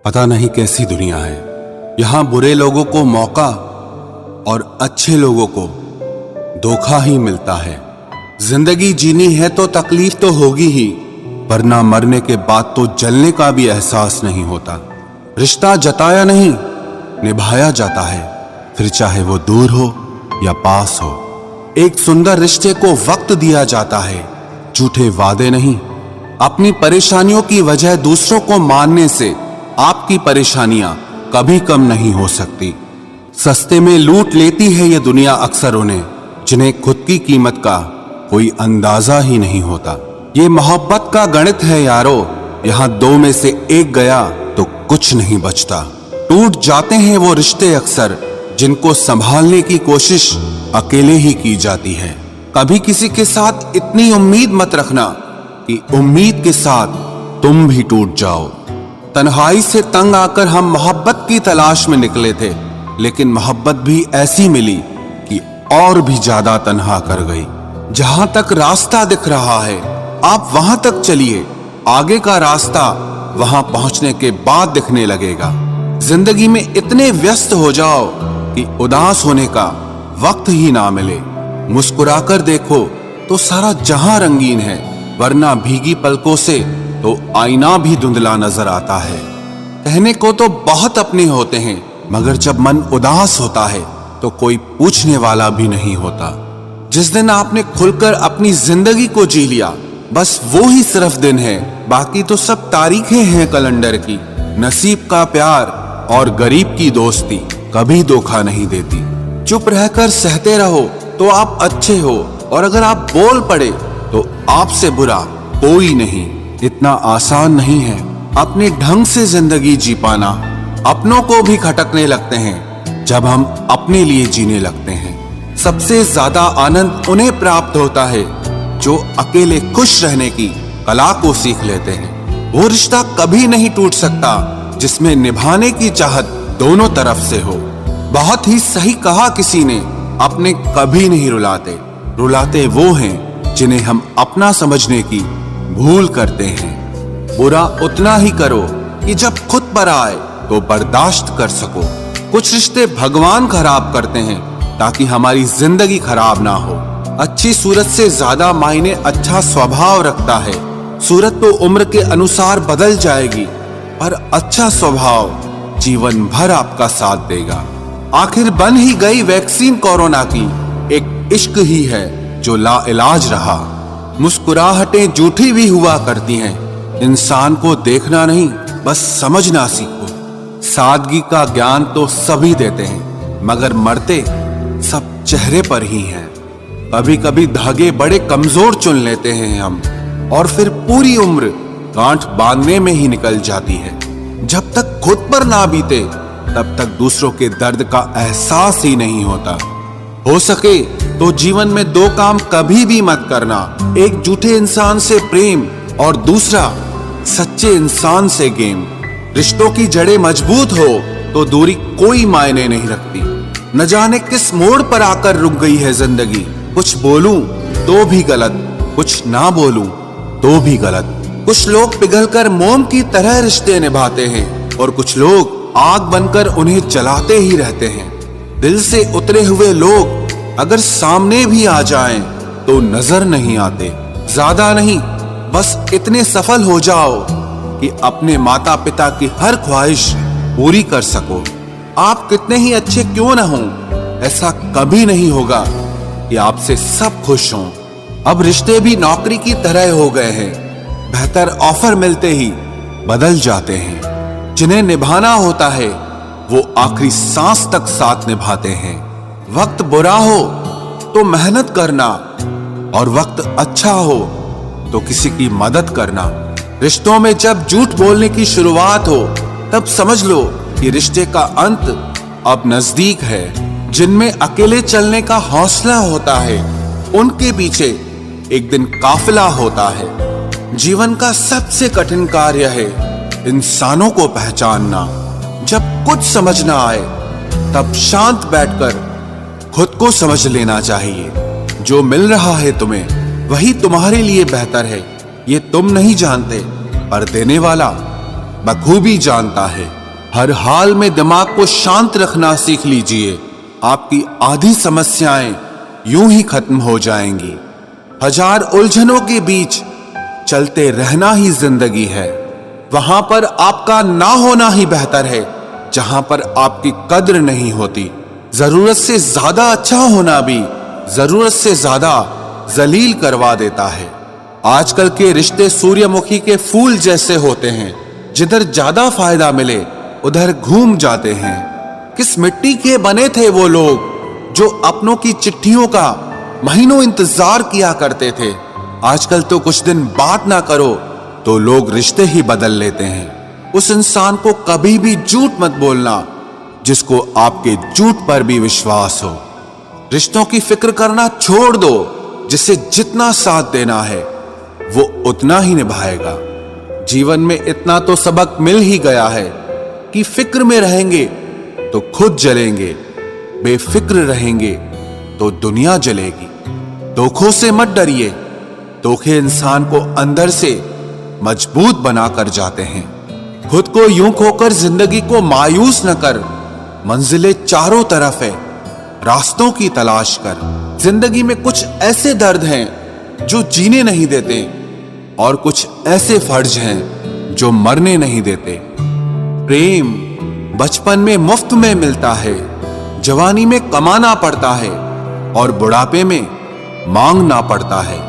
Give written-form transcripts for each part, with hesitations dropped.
पता नहीं कैसी दुनिया है। यहाँ बुरे लोगों को मौका और अच्छे लोगों को धोखा ही मिलता है। जिंदगी जीनी है तो तकलीफ तो होगी ही, वरना मरने के बाद तो जलने का भी एहसास नहीं होता। रिश्ता जताया नहीं, निभाया जाता है, फिर चाहे वो दूर हो या पास हो। एक सुंदर रिश्ते को वक्त दिया जाता है, झूठे वादे नहीं। अपनी परेशानियों की वजह दूसरों को मानने से आपकी परेशानियां कभी कम नहीं हो सकती। सस्ते में लूट लेती है ये दुनिया अक्सर उन्हें, जिन्हें खुद की कीमत का कोई अंदाजा ही नहीं होता। ये मोहब्बत का गणित है यारो, यहाँ दो में से एक गया तो कुछ नहीं बचता। टूट जाते हैं वो रिश्ते अक्सर, जिनको संभालने की कोशिश अकेले ही की जाती है। कभी किसी के साथ इतनी उम्मीद मत रखना कि उम्मीद के साथ तुम भी टूट जाओ। तन्हाई से तंग आकर हम मोहब्बत की तलाश में निकले थे, लेकिन मोहब्बत भी ऐसी मिली कि और भी ज्यादा तन्हा कर गई। जहां तक रास्ता दिख रहा है आप वहां तक चलिए, आगे का रास्ता वहां पहुंचने के बाद दिखने लगेगा। जिंदगी में इतने व्यस्त हो जाओ कि उदास होने का वक्त ही ना मिले। मुस्कुराकर देखो तो सारा जहां रंगीन है, वरना भीगी पलकों से तो आईना भी धुंधला नजर आता है। कहने को तो बहुत अपने होते हैं, मगर जब मन उदास होता है तो कोई पूछने वाला भी नहीं होता। जिस दिन आपने खुलकर अपनी जिंदगी को जी लिया, बस वो ही सिर्फ दिन है, बाकी तो सब तारीखें हैं कैलेंडर की। नसीब का प्यार और गरीब की दोस्ती कभी धोखा नहीं देती। चुप रहकर सहते रहो तो आप अच्छे हो, और अगर आप बोल पड़े तो आपसे बुरा कोई नहीं। इतना आसान नहीं है अपने ढंग से जिंदगी जी पाना। अपनों को भी खटकने लगते हैं जब हम अपने लिए जीने लगते हैं। सबसे ज्यादा आनंद उन्हें प्राप्त होता है जो अकेले खुश रहने की कला को सीख लेते हैं। वो रिश्ता कभी नहीं टूट सकता जिसमें निभाने की चाहत दोनों तरफ से हो। बहुत ही सही कहा किसी ने, अपने कभी नहीं रुलाते, रुलाते वो हैं जिन्हें हम अपना समझने की भूल करते हैं। बुरा उतना ही करो कि जब खुद पर आए तो बर्दाश्त कर सको। कुछ रिश्ते भगवान खराब करते हैं ताकि हमारी जिंदगी खराब ना हो। अच्छी सूरत से ज्यादा मायने अच्छा स्वभाव रखता है। सूरत तो उम्र के अनुसार बदल जाएगी, पर अच्छा स्वभाव जीवन भर आपका साथ देगा। आखिर बन ही गई वैक्सीन कोरोना की, एक इश्क ही है जो लाइलाज रहा। मुस्कुराहटें झूठी भी हुआ करती हैं, इंसान को देखना नहीं बस समझना सीखो। सादगी का ज्ञान तो सभी देते हैं, मगर मरते सब चेहरे पर ही हैं। कभी कभी धागे बड़े कमजोर चुन लेते हैं हम, और फिर पूरी उम्र गांठ बांधने में ही निकल जाती है। जब तक खुद पर ना बीते तब तक दूसरों के दर्द का एहसास ही नहीं होता। हो सके तो जीवन में दो काम कभी भी मत करना, एक झूठे इंसान से प्रेम और दूसरा सच्चे इंसान से गेम। रिश्तों की जड़ें मजबूत हो तो दूरी कोई मायने नहीं रखती। न जाने किस मोड़ पर आकर रुक गई है जिंदगी। कुछ बोलूं तो भी गलत, कुछ ना बोलूं तो भी गलत। कुछ लोग पिघलकर मोम की तरह रिश्ते निभाते हैं, और कुछ लोग आग बनकर उन्हें जलाते ही रहते हैं। दिल से उतरे हुए लोग अगर सामने भी आ जाएं तो नजर नहीं आते। ज्यादा नहीं, बस इतने सफल हो जाओ कि अपने माता पिता की हर ख्वाहिश पूरी कर सको। आप कितने ही अच्छे क्यों ना हो, ऐसा कभी नहीं होगा कि आपसे सब खुश हों। अब रिश्ते भी नौकरी की तरह हो गए हैं, बेहतर ऑफर मिलते ही बदल जाते हैं। जिन्हें निभाना होता है वो आखिरी सांस तक साथ निभाते हैं। वक्त बुरा हो तो मेहनत करना, और वक्त अच्छा हो तो किसी की मदद करना। रिश्तों में जब झूठ बोलने की शुरुआत हो तब समझ लो कि रिश्ते का अंत अब नजदीक है। जिनमें अकेले चलने का हौसला होता है उनके पीछे एक दिन काफिला होता है। जीवन का सबसे कठिन कार्य है इंसानों को पहचानना। जब कुछ समझ ना आए तब शांत बैठकर खुद को समझ लेना चाहिए। जो मिल रहा है तुम्हें वही तुम्हारे लिए बेहतर है, ये तुम नहीं जानते, पर देने वाला बखूबी जानता है। हर हाल में दिमाग को शांत रखना सीख लीजिए। आपकी आधी समस्याएं यूं ही खत्म हो जाएंगी। हजार उलझनों के बीच चलते रहना ही जिंदगी है। वहां पर आपका ना होना ही बेहतर है जहां पर आपकी कद्र नहीं होती। जरूरत से ज्यादा अच्छा होना भी जरूरत से ज्यादा जलील करवा देता है। आजकल के रिश्ते सूर्यमुखी के फूल जैसे होते हैं, जिधर ज्यादा फायदा मिले उधर घूम जाते हैं। किस मिट्टी के बने थे वो लोग जो अपनों की चिट्ठियों का महीनों इंतजार किया करते थे। आजकल तो कुछ दिन बात ना करो तो लोग रिश्ते ही बदल लेते हैं। उस इंसान को कभी भी झूठ मत बोलना जिसको आपके झूठ पर भी विश्वास हो। रिश्तों की फिक्र करना छोड़ दो। जिसे जितना साथ देना है वो उतना ही निभाएगा। जीवन में इतना तो सबक मिल ही गया है कि फिक्र में रहेंगे तो खुद जलेंगे, बेफिक्र रहेंगे तो दुनिया जलेगी। धोखों से मत डरिए। धोखे इंसान को अंदर से मजबूत बनाकर जाते हैं। खुद को यूं खोकर जिंदगी को मायूस न कर। मंजिलें चारों तरफ है, रास्तों की तलाश कर। जिंदगी में कुछ ऐसे दर्द हैं जो जीने नहीं देते और कुछ ऐसे फर्ज हैं जो मरने नहीं देते। प्रेम बचपन में मुफ्त में मिलता है, जवानी में कमाना पड़ता है और बुढ़ापे में मांगना पड़ता है।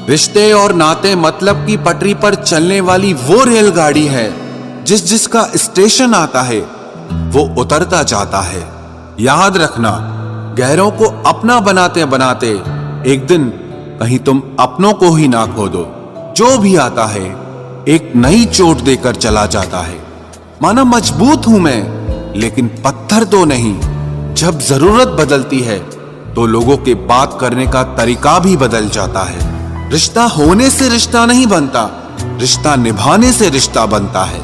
रिश्ते और नाते मतलब की पटरी पर चलने वाली वो रेलगाड़ी है जिसका स्टेशन आता है वो उतरता जाता है। याद रखना, गैरों को अपना बनाते बनाते एक दिन कहीं तुम अपनों को ही ना खो दो। जो भी आता है एक नई चोट देकर चला जाता है। माना मजबूत हूं मैं लेकिन पत्थर तो नहीं। जब जरूरत बदलती है तो लोगों के बात करने का तरीका भी बदल जाता है। रिश्ता होने से रिश्ता नहीं बनता, रिश्ता निभाने से रिश्ता बनता है।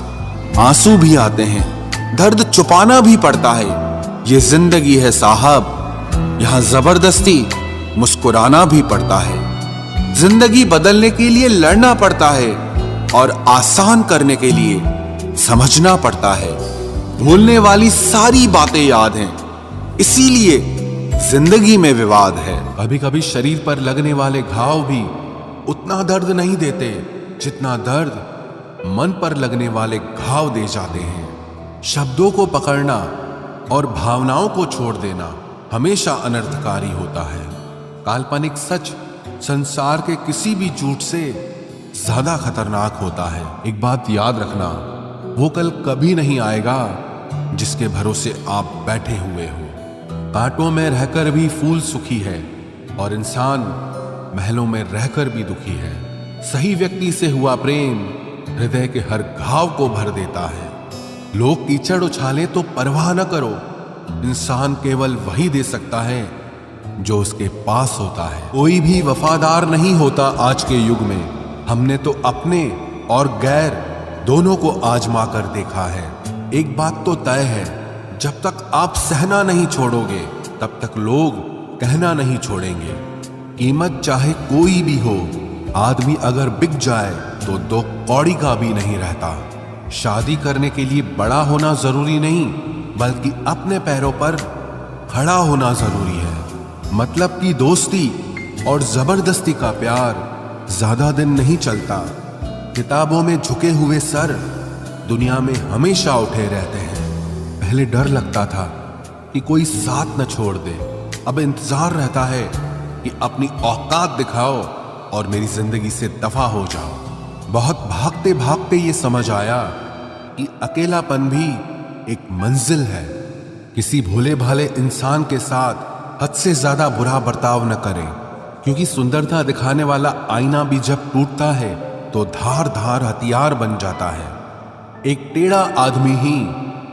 आंसू भी आते हैं, दर्द छुपाना भी पड़ता है। ये जिंदगी है साहब, यहां जबरदस्ती मुस्कुराना भी पड़ता है। जिंदगी बदलने के लिए लड़ना पड़ता है और आसान करने के लिए समझना पड़ता है। भूलने वाली सारी बातें याद हैं, इसीलिए जिंदगी में विवाद है। कभी कभी शरीर पर लगने वाले घाव भी उतना दर्द नहीं देते जितना दर्द मन पर लगने वाले घाव दे जाते हैं। शब्दों को पकड़ना और भावनाओं को छोड़ देना हमेशा अनर्थकारी होता है। काल्पनिक सच संसार के किसी भी झूठ से ज्यादा खतरनाक होता है। एक बात याद रखना, वो कल कभी नहीं आएगा जिसके भरोसे आप बैठे हुए हो। कांटों में रहकर भी फूल सुखी है और इंसान महलों में रहकर भी दुखी है। सही व्यक्ति से हुआ प्रेम हृदय के हर घाव को भर देता है। लोग कीचड़ उछाले तो परवाह न करो, इंसान केवल वही दे सकता है जो उसके पास होता है। कोई भी वफादार नहीं होता आज के युग में। हमने तो अपने और गैर दोनों को आजमा कर देखा है। एक बात तो तय है, जब तक आप सहना नहीं छोड़ोगे तब तक लोग कहना नहीं छोड़ेंगे। कीमत चाहे कोई भी हो, आदमी अगर बिक जाए तो दो कौड़ी का भी नहीं रहता। शादी करने के लिए बड़ा होना जरूरी नहीं, बल्कि अपने पैरों पर खड़ा होना जरूरी है। मतलब की दोस्ती और जबरदस्ती का प्यार ज्यादा दिन नहीं चलता। किताबों में झुके हुए सर दुनिया में हमेशा उठे रहते हैं। पहले डर लगता था कि कोई साथ न छोड़ दे, अब इंतजार रहता है कि अपनी औकात दिखाओ और मेरी जिंदगी से दफा हो जाओ। बहुत भागते भागते ये समझ आया कि अकेलापन भी एक मंजिल है। किसी भोले भाले इंसान के साथ हद से ज्यादा बुरा बर्ताव न करें, क्योंकि सुंदरता दिखाने वाला आईना भी जब टूटता है तो धार धार हथियार बन जाता है। एक टेढ़ा आदमी ही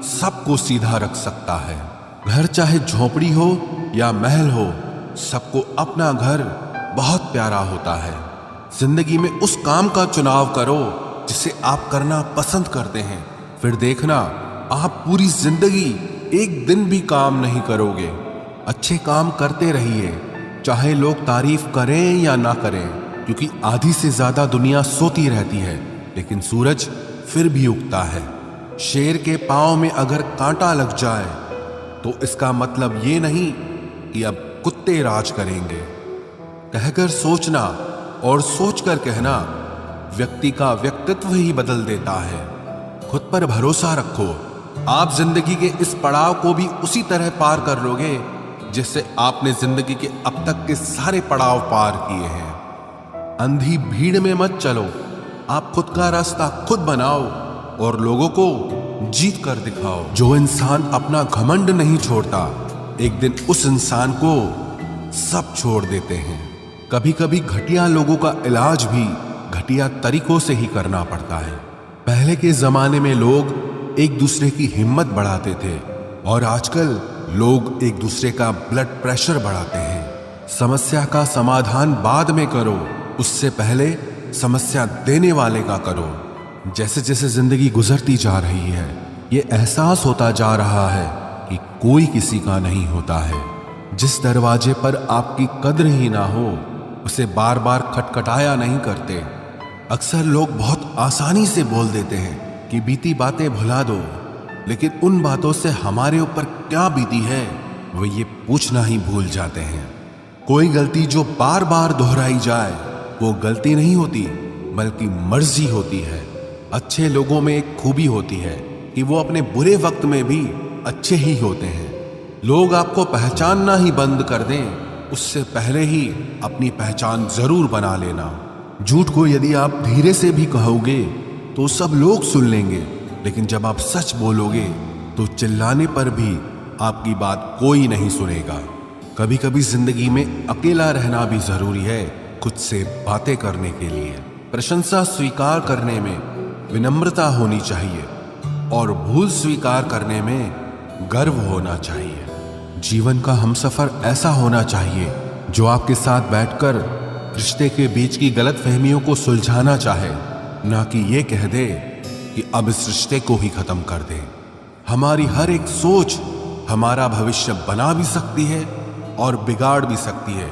सबको सीधा रख सकता है। घर चाहे झोपड़ी हो या महल हो, सबको अपना घर बहुत प्यारा होता है। जिंदगी में उस काम का चुनाव करो जिसे आप करना पसंद करते हैं, फिर देखना आप पूरी जिंदगी एक दिन भी काम नहीं करोगे। अच्छे काम करते रहिए, चाहे लोग तारीफ करें या ना करें, क्योंकि आधी से ज्यादा दुनिया सोती रहती है लेकिन सूरज फिर भी उगता है। शेर के पांव में अगर कांटा लग जाए तो इसका मतलब ये नहीं कि अब कुत्ते राज करेंगे। कहकर सोचना और सोचकर कहना व्यक्ति का व्यक्तित्व ही बदल देता है। खुद पर भरोसा रखो, आप जिंदगी के इस पड़ाव को भी उसी तरह पार कर लोगे जिससे आपने जिंदगी के अब तक के सारे पड़ाव पार किए हैं। अंधी भीड़ में मत चलो, आप खुद का रास्ता खुद बनाओ और लोगों को जीत कर दिखाओ। जो इंसान अपना घमंड नहीं छोड़ता, एक दिन उस इंसान को सब छोड़ देते हैं। कभी कभी घटिया लोगों का इलाज भी घटिया तरीकों से ही करना पड़ता है। पहले के जमाने में लोग एक दूसरे की हिम्मत बढ़ाते थे और आजकल लोग एक दूसरे का ब्लड प्रेशर बढ़ाते हैं। समस्या का समाधान बाद में करो, उससे पहले समस्या देने वाले का करो। जैसे जैसे जिंदगी गुजरती जा रही है, ये एहसास होता जा रहा है कि कोई किसी का नहीं होता है। जिस दरवाजे पर आपकी कद्र ही ना हो, उसे बार बार खटखटाया नहीं करते। अक्सर लोग बहुत आसानी से बोल देते हैं कि बीती बातें भुला दो, लेकिन उन बातों से हमारे ऊपर क्या बीती है वो ये पूछना ही भूल जाते हैं। कोई गलती जो बार बार दोहराई जाए वो गलती नहीं होती, बल्कि मर्जी होती है। अच्छे लोगों में एक खूबी होती है कि वो अपने बुरे वक्त में भी अच्छे ही होते हैं। लोग आपको पहचानना ही बंद कर दें, उससे पहले ही अपनी पहचान जरूर बना लेना। झूठ को यदि आप धीरे से भी कहोगे तो सब लोग सुन लेंगे, लेकिन जब आप सच बोलोगे तो चिल्लाने पर भी आपकी बात कोई नहीं सुनेगा। कभी कभी जिंदगी में अकेला रहना भी जरूरी है, खुद से बातें करने के लिए। प्रशंसा स्वीकार करने में विनम्रता होनी चाहिए और भूल स्वीकार करने में गर्व होना चाहिए। जीवन का हमसफर ऐसा होना चाहिए जो आपके साथ बैठकर रिश्ते के बीच की गलतफहमियों को सुलझाना चाहे, ना कि ये कह दे कि अब इस रिश्ते को ही खत्म कर दे। हमारी हर एक सोच हमारा भविष्य बना भी सकती है और बिगाड़ भी सकती है।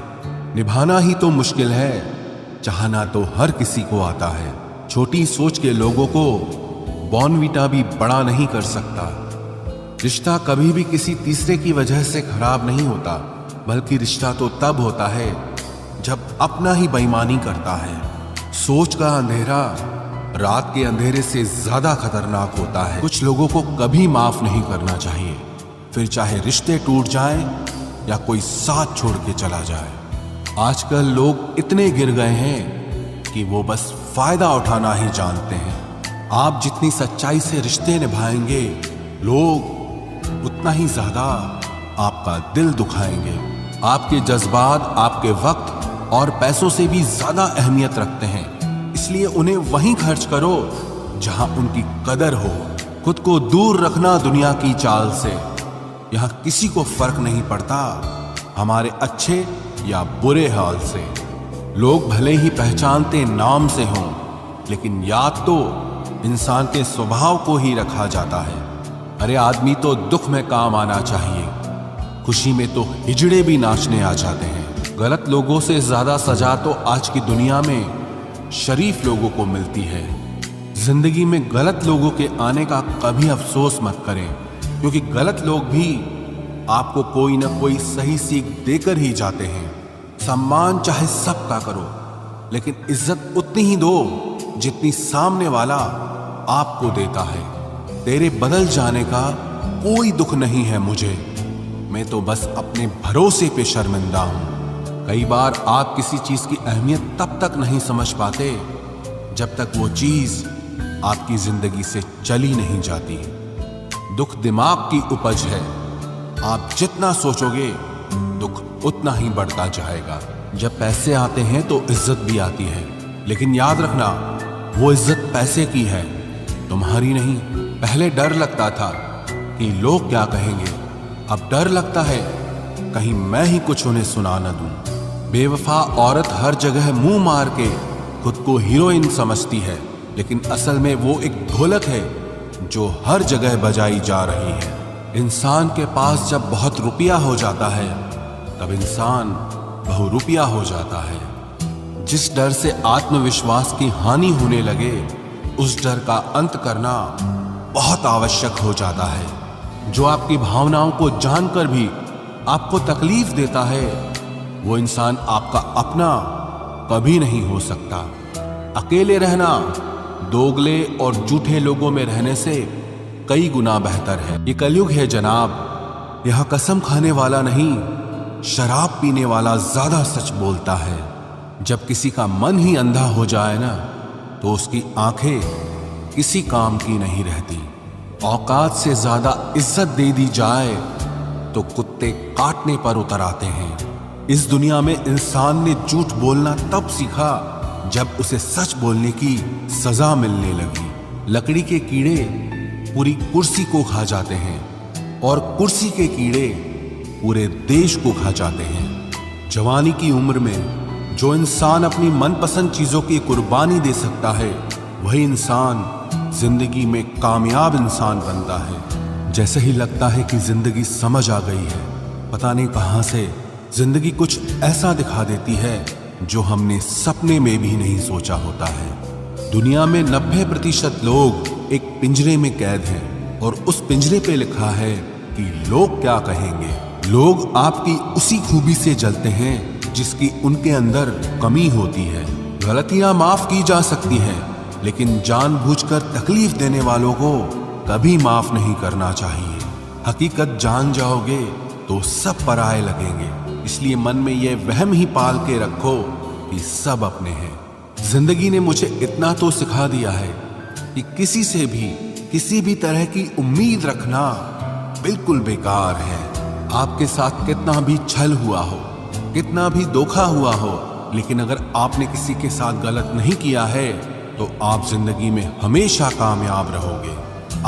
निभाना ही तो मुश्किल है, चाहना तो हर किसी को आता है। छोटी सोच के लोगों को बॉर्नवीटा भी बड़ा नहीं कर सकता। रिश्ता कभी भी किसी तीसरे की वजह से खराब नहीं होता, बल्कि रिश्ता तो तब होता है जब अपना ही बेईमानी करता है। सोच का अंधेरा रात के अंधेरे से ज्यादा खतरनाक होता है। कुछ लोगों को कभी माफ नहीं करना चाहिए, फिर चाहे रिश्ते टूट जाएं या कोई साथ छोड़ के चला जाए। आजकल लोग इतने गिर गए हैं कि वो बस फायदा उठाना ही जानते हैं। आप जितनी सच्चाई से रिश्ते निभाएंगे, लोग उतना ही ज्यादा आपका दिल दुखाएंगे। आपके जज्बात आपके वक्त और पैसों से भी ज्यादा अहमियत रखते हैं, इसलिए उन्हें वहीं खर्च करो जहां उनकी कदर हो। खुद को दूर रखना दुनिया की चाल से। यहां किसी को फर्क नहीं पड़ता हमारे अच्छे या बुरे हाल से। लोग भले ही पहचानते नाम से हों, लेकिन याद तो इंसान के स्वभाव को ही रखा जाता है। अरे आदमी तो दुख में काम आना चाहिए, खुशी में तो हिजड़े भी नाचने आ जाते हैं। गलत लोगों से ज्यादा सजा तो आज की दुनिया में शरीफ लोगों को मिलती है। जिंदगी में गलत लोगों के आने का कभी अफसोस मत करें, क्योंकि गलत लोग भी आपको कोई ना कोई सही सीख देकर ही जाते हैं। सम्मान चाहे सबका करो, लेकिन इज्जत उतनी ही दो जितनी सामने वाला आपको देता है। तेरे बदल जाने का कोई दुख नहीं है मुझे, मैं तो बस अपने भरोसे पे शर्मिंदा हूं। कई बार आप किसी चीज की अहमियत तब तक नहीं समझ पाते जब तक वो चीज आपकी जिंदगी से चली नहीं जाती। दुख दिमाग की उपज है, आप जितना सोचोगे दुख उतना ही बढ़ता जाएगा। जब पैसे आते हैं तो इज्जत भी आती है, लेकिन याद रखना वो इज्जत पैसे की है, तुम्हारी नहीं। पहले डर लगता था कि लोग क्या कहेंगे, अब डर लगता है कहीं मैं ही कुछ उन्हें सुना न दूं। बेवफा औरत हर जगह मुंह मार के खुद को हीरोइन समझती है, लेकिन असल में वो एक ढोलक है जो हर जगह बजाई जा रही है। इंसान के पास जब बहुत रुपया हो जाता है तब इंसान बहुरुपया हो जाता है। जिस डर से आत्मविश्वास की हानि होने लगे, उस डर का अंत करना बहुत आवश्यक हो जाता है। जो आपकी भावनाओं को जानकर भी आपको तकलीफ देता है, वो इंसान आपका अपना कभी नहीं हो सकता। अकेले रहना दोगले और झूठे लोगों में रहने से कई गुना बेहतर है। ये कलयुग है जनाब, यह कसम खाने वाला नहीं, शराब पीने वाला ज्यादा सच बोलता है। जब किसी का मन ही अंधा हो जाए ना, तो उसकी आंखें किसी काम की नहीं रहती। औकात से ज्यादा इज्जत दे दी जाए तो कुत्ते काटने पर उतर आते हैं। इस दुनिया में इंसान ने झूठ बोलना तब सीखा जब उसे सच बोलने की सजा मिलने लगी। लकड़ी के कीड़े पूरी कुर्सी को खा जाते हैं और कुर्सी के कीड़े पूरे देश को खा जाते हैं। जवानी की उम्र में जो इंसान अपनी मनपसंद चीजों की कुर्बानी दे सकता है, वही इंसान जिंदगी में कामयाब इंसान बनता है। जैसे ही लगता है कि जिंदगी समझ आ गई है, पता नहीं कहां से जिंदगी कुछ ऐसा दिखा देती है जो हमने सपने में भी नहीं सोचा होता है। दुनिया में 90% लोग एक पिंजरे में कैद हैं और उस पिंजरे पे लिखा है कि लोग क्या कहेंगे। लोग आपकी उसी खूबी से जलते हैं जिसकी उनके अंदर कमी होती है। गलतियां माफ की जा सकती हैं, लेकिन जानबूझकर तकलीफ देने वालों को कभी माफ नहीं करना चाहिए। हकीकत जान जाओगे तो सब पराये लगेंगे, इसलिए मन में यह वहम ही पाल के रखो कि सब अपने हैं। जिंदगी ने मुझे इतना तो सिखा दिया है कि किसी से भी किसी भी तरह की उम्मीद रखना बिल्कुल बेकार है। आपके साथ कितना भी छल हुआ हो, कितना भी धोखा हुआ हो, लेकिन अगर आपने किसी के साथ गलत नहीं किया है तो आप जिंदगी में हमेशा कामयाब रहोगे।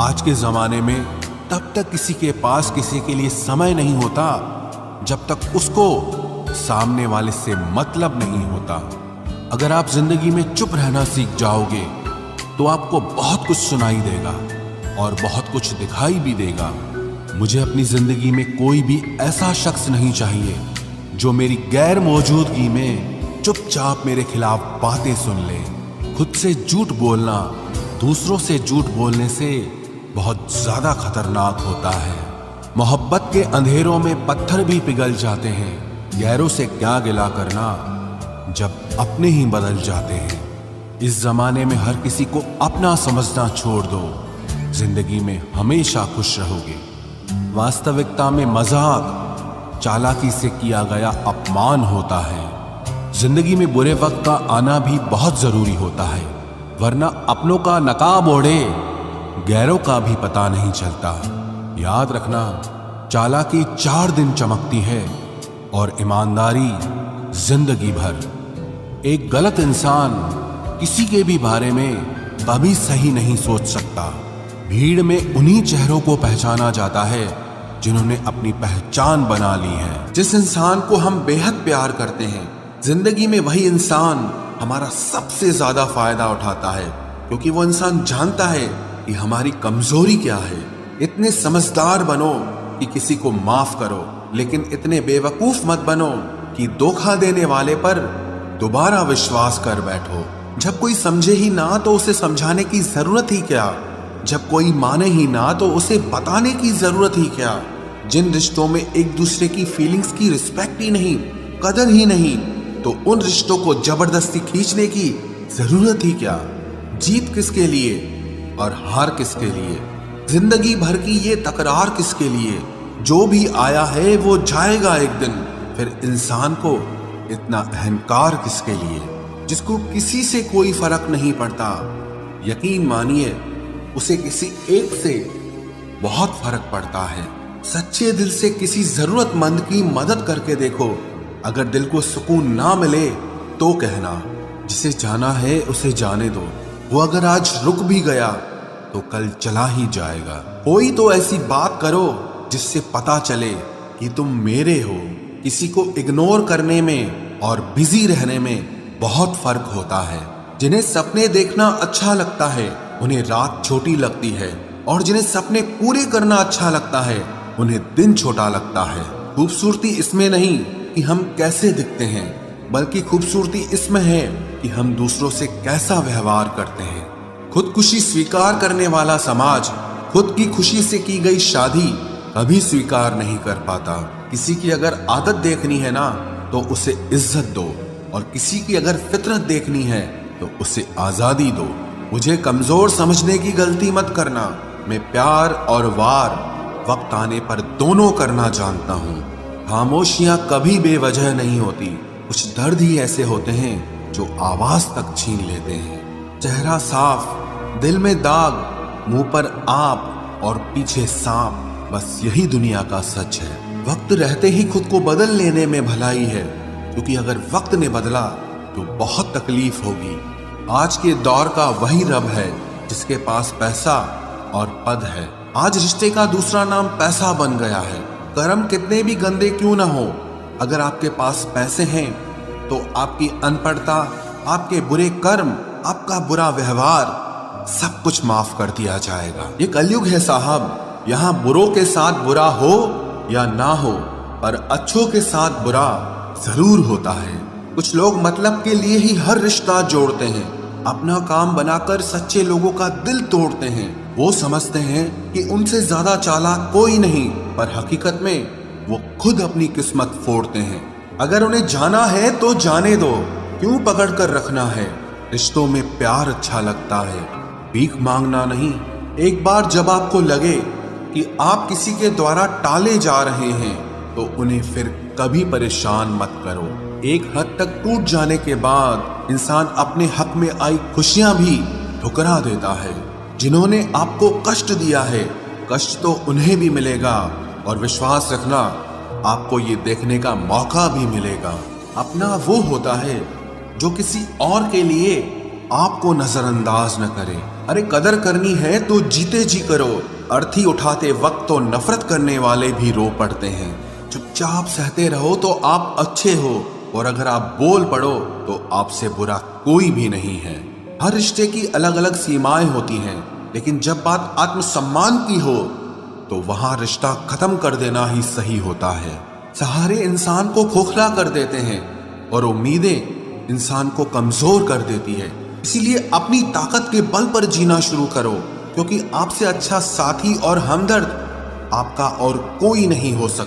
आज के जमाने में तब तक किसी के पास किसी के लिए समय नहीं होता जब तक उसको सामने वाले से मतलब नहीं होता। अगर आप जिंदगी में चुप रहना सीख जाओगे तो आपको बहुत कुछ सुनाई देगा और बहुत कुछ दिखाई भी देगा। मुझे अपनी जिंदगी में कोई भी ऐसा शख्स नहीं चाहिए जो मेरी गैर मौजूदगी में चुपचाप मेरे खिलाफ बातें सुन ले। खुद से झूठ बोलना दूसरों से झूठ बोलने से बहुत ज्यादा खतरनाक होता है। मोहब्बत के अंधेरों में पत्थर भी पिघल जाते हैं। गैरों से क्या गिला करना जब अपने ही बदल जाते हैं। इस जमाने में हर किसी को अपना समझना छोड़ दो, जिंदगी में हमेशा खुश रहोगे। वास्तविकता में मजाक चालाकी से किया गया अपमान होता है। जिंदगी में बुरे वक्त का आना भी बहुत जरूरी होता है, वरना अपनों का नकाब ओढ़े गैरों का भी पता नहीं चलता। याद रखना, चालाकी 4 दिन चमकती है और ईमानदारी जिंदगी भर। एक गलत इंसान किसी के भी बारे में कभी सही नहीं सोच सकता। भीड़ में उन्हीं चेहरों को पहचाना जाता है जिन्होंने अपनी पहचान बना ली है। जिस इंसान को हम बेहद प्यार करते हैं, जिंदगी में वही इंसान हमारा सबसे ज्यादा फायदा उठाता है, क्योंकि वो इंसान जानता है कि हमारी कमजोरी क्या है। इतने समझदार बनो कि किसी को माफ करो, लेकिन इतने बेवकूफ मत बनो कि धोखा देने वाले पर दोबारा विश्वास कर बैठो। जब कोई समझे ही ना तो उसे समझाने की जरूरत ही क्या। जब कोई माने ही ना तो उसे बताने की जरूरत ही क्या। जिन रिश्तों में एक दूसरे की फीलिंग्स की रिस्पेक्ट ही नहीं, कदर ही नहीं, तो उन रिश्तों को जबरदस्ती खींचने की जरूरत ही क्या। जीत किसके लिए और हार किसके लिए, जिंदगी भर की ये तकरार किसके लिए। जो भी आया है वो जाएगा एक दिन, फिर इंसान को इतना अहंकार किसके लिए, जिसको किसी से कोई फर्क नहीं पड़ता। यकीन मानिए, उसे किसी एक से बहुत फर्क पड़ता है। सच्चे दिल से किसी जरूरतमंद की मदद करके देखो। अगर दिल को सुकून ना मिले तो कहना, जिसे जाना है उसे जाने दो। वो अगर आज रुक भी गया तो कल चला ही जाएगा। कोई तो ऐसी बात करो जिससे पता चले कि तुम मेरे हो। किसी को इग्नोर करने में और बिजी रहने में बहुत फर्क होता है। जिन्हें सपने देखना अच्छा लगता है उन्हें रात छोटी लगती है, और जिन्हें सपने पूरे करना अच्छा लगता है उन्हें दिन छोटा लगता है। खूबसूरती इसमें नहीं कि हम कैसे दिखते हैं, बल्कि खूबसूरती इसमें है कि हम दूसरों से कैसा व्यवहार करते हैं। खुदकुशी स्वीकार करने वाला समाज खुद की खुशी से की गई शादी कभी स्वीकार नहीं कर पाता। किसी की अगर आदत देखनी है ना तो उसे इज्जत दो, और किसी की अगर फितरत देखनी है तो उसे आजादी दो। मुझे कमजोर समझने की गलती मत करना। मैं प्यार और वार वक्त आने पर दोनों करना जानता हूँ। खामोशियां कभी बेवजह नहीं होती। कुछ दर्द ही ऐसे होते हैं जो आवाज तक छीन लेते हैं। चेहरा साफ, दिल में दाग, मुंह पर आप और पीछे सांप, बस यही दुनिया का सच है। वक्त रहते ही खुद को बदल लेने में भलाई है, क्योंकि अगर वक्त ने बदला तो बहुत तकलीफ होगी। आज के दौर का वही रब है जिसके पास पैसा और पद है। आज रिश्ते का दूसरा नाम पैसा बन गया है। कर्म कितने भी गंदे क्यों ना हो, अगर आपके पास पैसे हैं तो आपकी अनपढ़ता, आपके बुरे कर्म, आपका बुरा व्यवहार सब कुछ माफ कर दिया जाएगा। ये कलयुग है साहब, यहाँ बुरों के साथ बुरा हो या ना हो, पर अच्छों के साथ बुरा जरूर होता है। कुछ लोग मतलब के लिए ही हर रिश्ता जोड़ते हैं, अपना काम बनाकर सच्चे लोगों का दिल तोड़ते हैं। वो समझते हैं कि उनसे ज्यादा चालाक कोई नहीं, पर हकीकत में वो खुद अपनी किस्मत फोड़ते हैं। अगर उन्हें जाना है तो जाने दो, क्यों पकड़ कर रखना है। रिश्तों में प्यार अच्छा लगता है, भीख मांगना नहीं। एक बार जब आपको लगे कि आप किसी के द्वारा टाले जा रहे हैं तो उन्हें फिर कभी परेशान मत करो। एक हद तक टूट जाने के बाद इंसान अपने हक में आई खुशियां भी ठुकरा देता है। जिन्होंने आपको कष्ट दिया है, कष्ट तो उन्हें भी मिलेगा, और विश्वास रखना आपको ये देखने का मौका भी मिलेगा। अपना वो होता है जो किसी और के लिए आपको नजरअंदाज न करे। अरे कदर करनी है तो जीते जी करो। अर्थी उठाते वक्त तो नफरत करने वाले भी रो पड़ते हैं। चुपचाप सहते रहो तो आप अच्छे हो, और अगर आप बोल पड़ो तो आपसे बुरा कोई भी नहीं है। हर रिश्ते की अलग अलग सीमाएं होती हैं, लेकिन जब बात आत्मसम्मान की हो तो वहां रिश्ता खत्म कर देना ही सही होता है। सहारे इंसान को खोखला कर देते हैं और उम्मीदें इंसान को कमजोर कर देती है। इसीलिए अपनी ताकत के बल पर जीना शुरू करो, क्योंकि आपसे अच्छा साथी और हमदर्द आपका और कोई नहीं हो सकता।